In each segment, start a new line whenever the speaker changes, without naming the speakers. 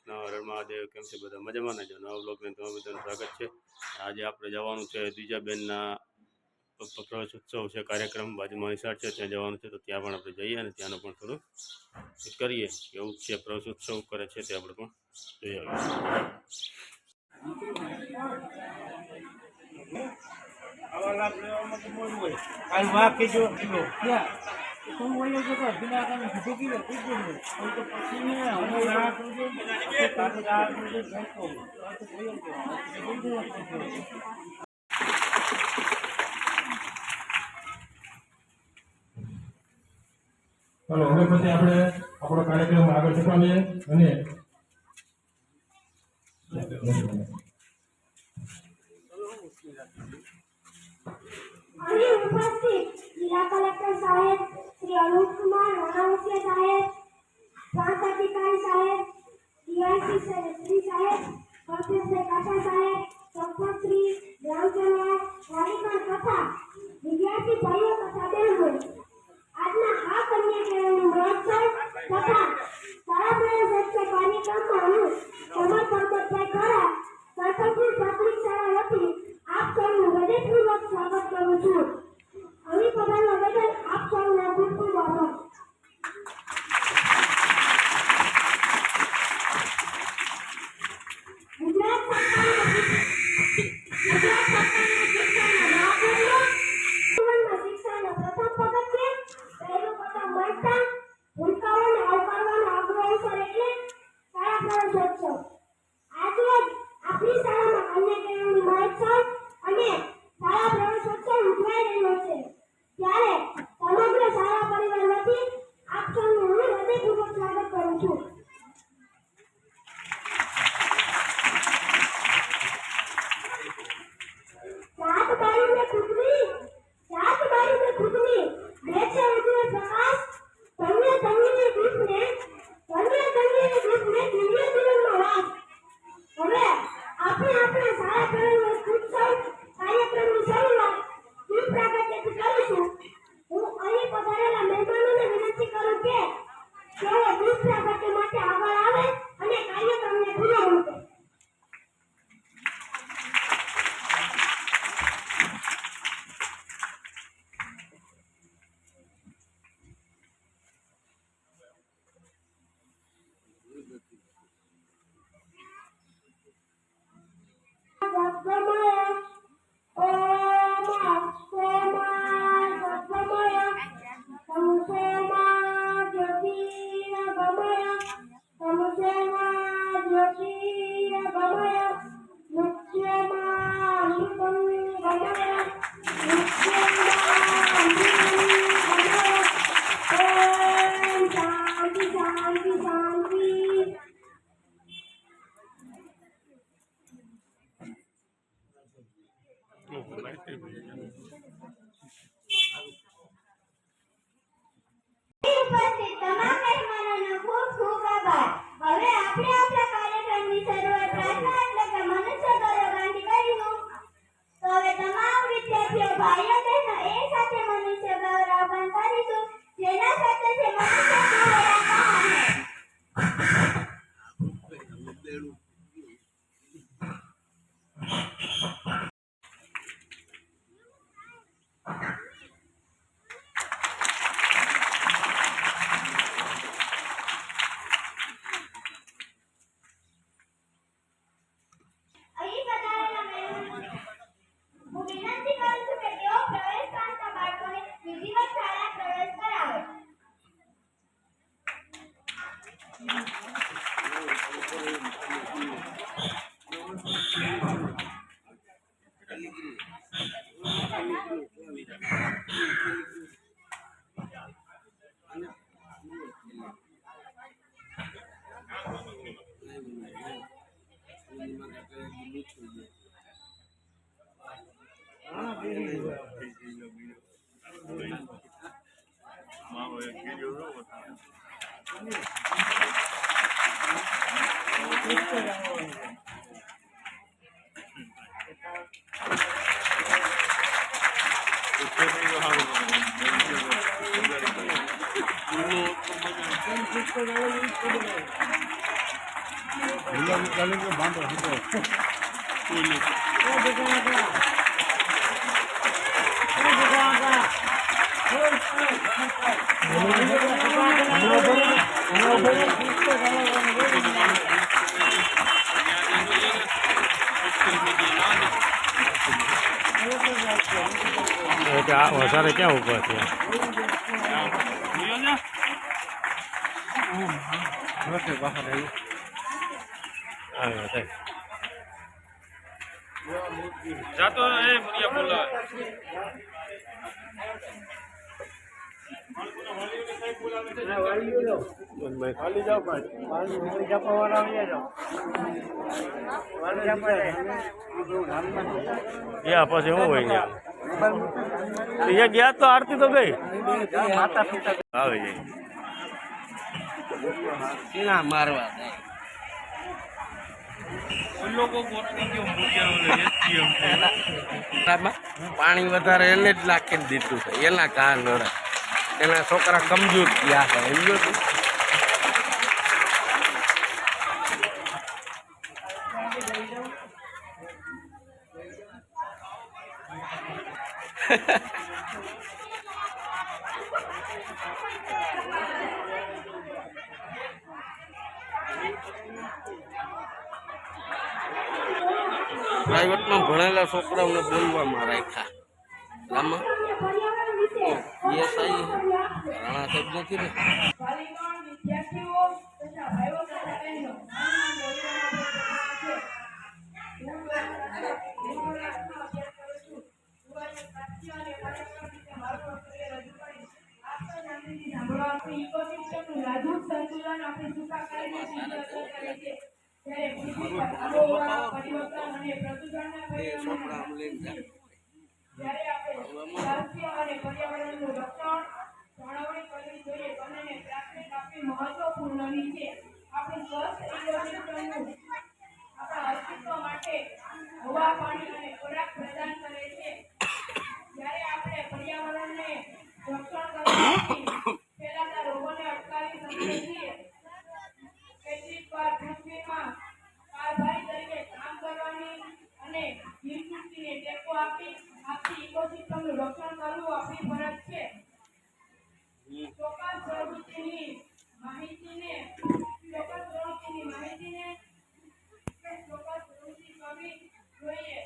કૃષ્ણ, હર મહાદેવ. કેમ છે બધા? મજામાં ને? જો નવા બ્લોગને તમારું બધાનું સ્વાગત છે. આજે આપણે જવાનું છે દ્વિજાબેનના પ્રવેશ ઉત્સવ છે, કાર્યક્રમ બાજુમાં નિશાળ છે, ત્યાં જવાનું છે. તો ત્યાં પણ આપણે જઈએ અને ત્યાંનું પણ થોડું કરીએ. કેવું છે પ્રવેશ ઉત્સવ કરે છે તે આપણે પણ જોઈ આવીએ.
ચાલો હવે પછી આપણે આપણો કાર્યક્રમ આગળ ચલાવીએ અને
जिला कलेक्टर साहेब श्री अनूप कुमार वनावसिया साहेब, प्रांत अधिकारी साहेब, डीआईसी श्री साहेब, प्रोफेसर काका साहेब, डॉक्टर श्री रामचंद्र वालीकर तथा विद्यार्थी भाइयों तथा बहनों, આજના આ કન્યા કેળવણી મહોત્સવ તથા શાળા પ્રવેશોત્સવ કાર્યક્રમમાં હું કમલ પરબતભાઈ ખરા સરપંચની પ્રાથમિક શાળા વતી આપ સૌનું હૃદયપૂર્વક સ્વાગત કરું છું. અહીં પધારવા બદલ આપ સૌનો ખૂબ ખૂબ આભાર. ગુજરાત સરકારના શિક્ષણના પ્રથમ પગથિયે પહેલું કદમ મળતા ભૂલકાઓને આવકારવાનો આગવો અવસર એટલે શાળા પ્રવેશોત્સવ. આજરોજ આપણી શાળામાં કન્યા કેળવણી મહોત્સવ અને શાળા પ્રવેશોત્સવ ઉજવાઈ રહ્યો છે. ત્યારે સમગ્ર શાળા પરિવાર વતી આપ સૌનું હું હૃદયપૂર્વક સ્વાગત કરું છું. સાત બારીને ખુદની બેસે ઉજવે પ્રકાશ, ધન્ય ધન્યની દીપને દિવ્ય જીવનનો વાસ. હવે આપણે શાળા પ્રવેશ ઉત્સવ કાર્યક્રમની શરૂઆત દીપ પ્રાગટ્યથી કરીશું. હું અહીં પધારેલા મહેમાનોને વિનંતી કરું કે તેઓ દીપ પ્રાગટ્ય માટે આગળ આવે અને કાર્યક્રમને ખુલ્લો મૂકે. ઉપસ્થિત તમામ મહેમાનોનો ખૂબ ખૂબ આભાર. હવે આપણે આપણા કાર્યક્રમની શરૂઆત પ્રાર્થના એટલે કે મનુષ્ય ગૌરવગાનથી કરીશું. તો હવે તમામ વિદ્યાર્થીઓ ભાઈઓ બહેનો એક સાથે મનુષ્ય ગૌરવગાન કરીશું, જેના સાથે છે મનુષ્ય ગૌરવ.
વધારે ક્યાં ઊભા છે જાતો એ મુનિયા બોલાવે પછી શું હોય ત્યાં ગયા તો આરતી તો ગઈ આવે જાય મારવા
પાણી વધારે એને જ નાખી દીધું છે એના કાન એના છોકરા કમજોર ગયા છે સમજો તું પ્રાઇવેટમાં ભણેલા છોકરાઓને બોલવામાં રાખ્યા આમાં પીએસઆઈ રાણા સાહેબ નથી ને
હવા પાણી અને ખોરાક પ્રદાન કરે છે જ્યારે આપણે પર્યાવરણને રક્ષણ કરવાથી ફેલાતા રોગોને અટકાવી શકીએ છીએ કેટલીક વાર પૃથ્વીમાં કારભારી તરીકે કામ કરવાની અને જીવસૃષ્ટિને ટેકો આપી આખી ઇકોસિસ્ટમનું રક્ષણ કરવું આપણી ફરજ છે ચોક્કસ પ્રવૃત્તિની માહિતીને કરવી જોઈએ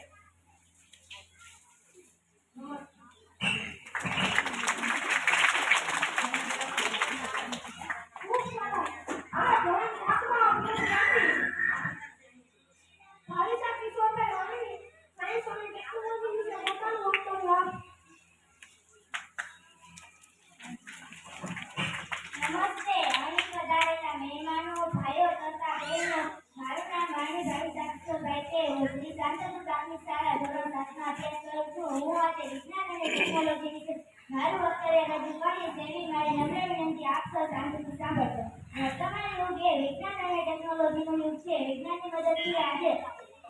નમસ્તે અહીં પધારેલા મહેમાનો ભાઈઓ તથા બહેનો મારું નામ વાણીભાઈ સાક્ષરભાઈ છે હું શ્રી શાંતનુ પ્રાથમિક શાળા ધોરણ 7 માં અભ્યાસ કરું છું હું આજે વિજ્ઞાન અને ટેકનોલોજી વિશે મારું વક્તવ્ય રજૂ કરીશ તેવી મારી નમ્ર વિનંતી આપ સૌ શાંતિથી સાંભળજો વર્તમાન યુગ એ વિજ્ઞાન અને ટેકનોલોજીનો યુગ છે વિજ્ઞાનની મદદથી આજે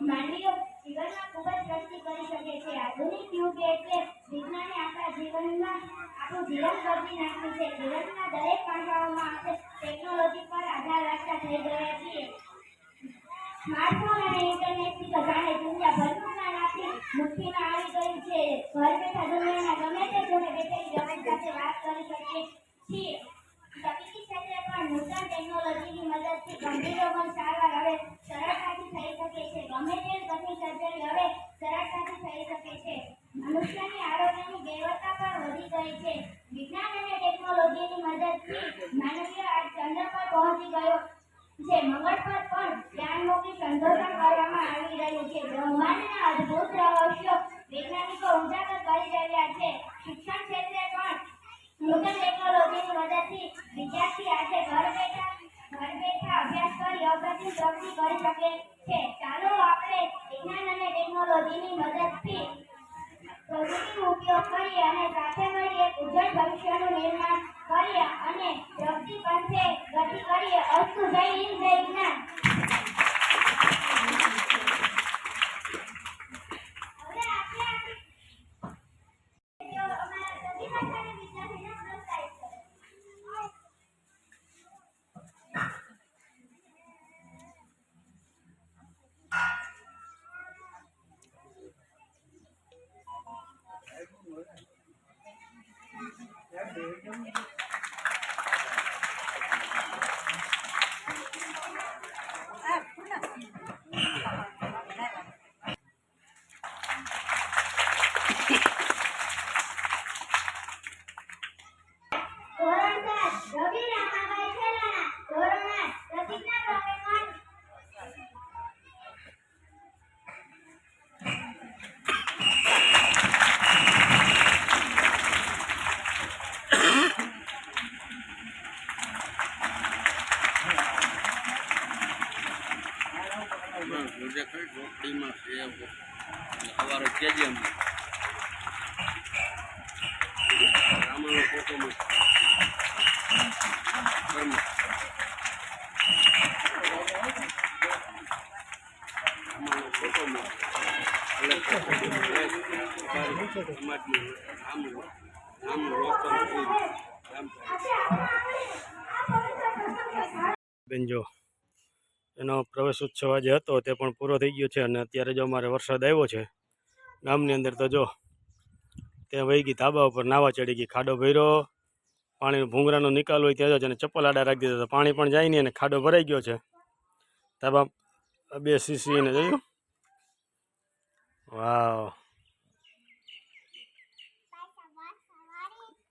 માનવીઓ જીવનમાં ખૂબ જ પ્રગતિ કરી શકે છે આધુનિક યુગ એટલે વિજ્ઞાને આપણા જીવનમાં આપણું જીવન બદલી નાખ્યું છે જીવનના દરેક પાસાઓમાં આપણે ટેકનોલોજી પર આધાર રાખતા થઈ ગયા છીએ સ્માર્ટફોન અને ઇન્ટરનેટથી તો જાણે દુનિયા ભરનું જ્ઞાન આપણી મુઠ્ઠીમાં આવી ગયું છે ઘર બેઠા દુનિયાના ગમે તે ખૂણે બેઠેલી વ્યક્તિ સાથે વાત કરી શકીએ છીએ તબીબી ક્ષેત્રે પણ નૂતન ટેકનોલોજીની મદદથી ગંભીર રોગોની સારવાર હવે સરળતાથી થઈ શકે છે ગમે તે ગતિની સર્જરી હવે સરળતાથી થઈ શકે છે મનુષ્યની આરોગ્યની ગુણવત્તા પણ વધી ગઈ છે વિજ્ઞાન અને ટેકનોલોજીની મદદથી માનવીય આજ ચંદ્ર પર પહોંચી ગયો છે મંગળ પર પણ યાન મોકલી સંશોધન કરવામાં આવી રહ્યું છે બ્રહ્માંડના અદ્ભુત રહસ્યો વૈજ્ઞાનિકો ઉજાગર કરી રહ્યા છે શિક્ષણ ક્ષેત્રે પણ નૂતન ટેકનોલોજીની મદદથી વિદ્યાર્થી આજે ઘર બેઠા અભ્યાસ કરી અપ્રતિમ પ્રગતિ કરી શકે છે ચાલો આપણે વિજ્ઞાન અને ટેકનોલોજીની મદદથી પ્રગતિનો ઉપયોગ કરીએ અને સાથે મળી એક ઉજ્જવળ ભવિષ્યનું નિર્માણ કરીએ અને પ્રગતિ પંથે ગતિ કરીએ અસ્તુ જય હિન્દ જય વિજ્ઞાન ધોરણ 7 રવિ રામાભાઈ ખેલાણા. ધોરણ 8 પ્રતિજ્ઞા પ્રવીણ
રોટલીમાં સેવ સવારે કેજી અમને રામાનો ફોટોમાં રામાનો ફોટોમાં
બેન જો એનો પ્રવેશ ઉત્સવ આજે હતો તે પણ પૂરો થઈ ગયો છે અને અત્યારે જો અમારે વરસાદ આવ્યો છે ગામની અંદર તો જો ત્યાં વહી ગઈ ધાબા ઉપર નાવા ચડી ગઈ ખાડો ભર્યો પાણીનો ભૂંગરાનો નિકાલ હોય ત્યાં જ અને ચપ્પલ આડા રાખી દીધા તો પાણી પણ જાય નહીં અને ખાડો ભરાઈ ગયો છે ધાબા બે સીસીને જોયું વાવ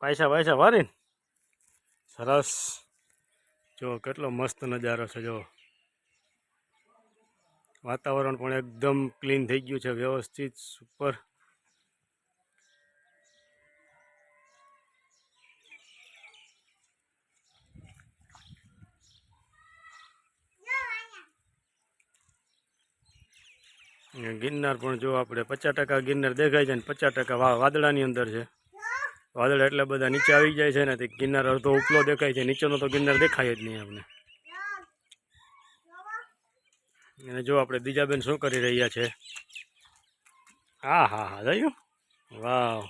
પૈસા વારીને સરસ જો કેટલો મસ્ત નજારો છે જો વાતાવરણ પણ એકદમ ક્લીન થઈ ગયું છે વ્યવસ્થિત સુપર ગિરનાર પણ જો આપણે 50% ગિરનાર દેખાય છે ને 50% વાદળાની અંદર છે વાદળ એટલા બધા નીચે આવી જાય છે ને તે ગિરનાર અડધો ઉપલો દેખાય છે નીચેનો તો ગિરનાર દેખાય જ નહીં આપણે અને જો આપણે દીજાબેન શું કરી રહ્યા છે હા હા હા જોયું વાવ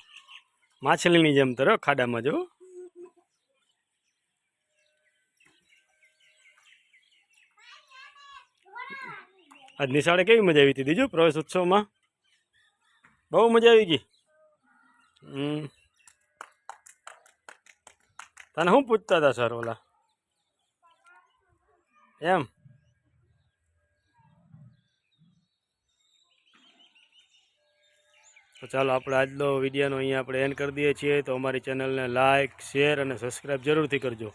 માછલીની જેમ તરો ખાડામાં જો આજ નિશાળે કેવી મજા આવી હતી દીજો પ્રવેશ ઉત્સવમાં બહુ મજા આવી ગઈ તને શું પૂછતા હતા સર ઓલા એમ તો ચાલો આપણે આજનો વિડીયોનો અહીંયા આપણે એન્ડ કરી દઈએ છીએ તો અમારી ચેનલને લાઇક શેર અને સબસ્ક્રાઈબ જરૂરથી કરજો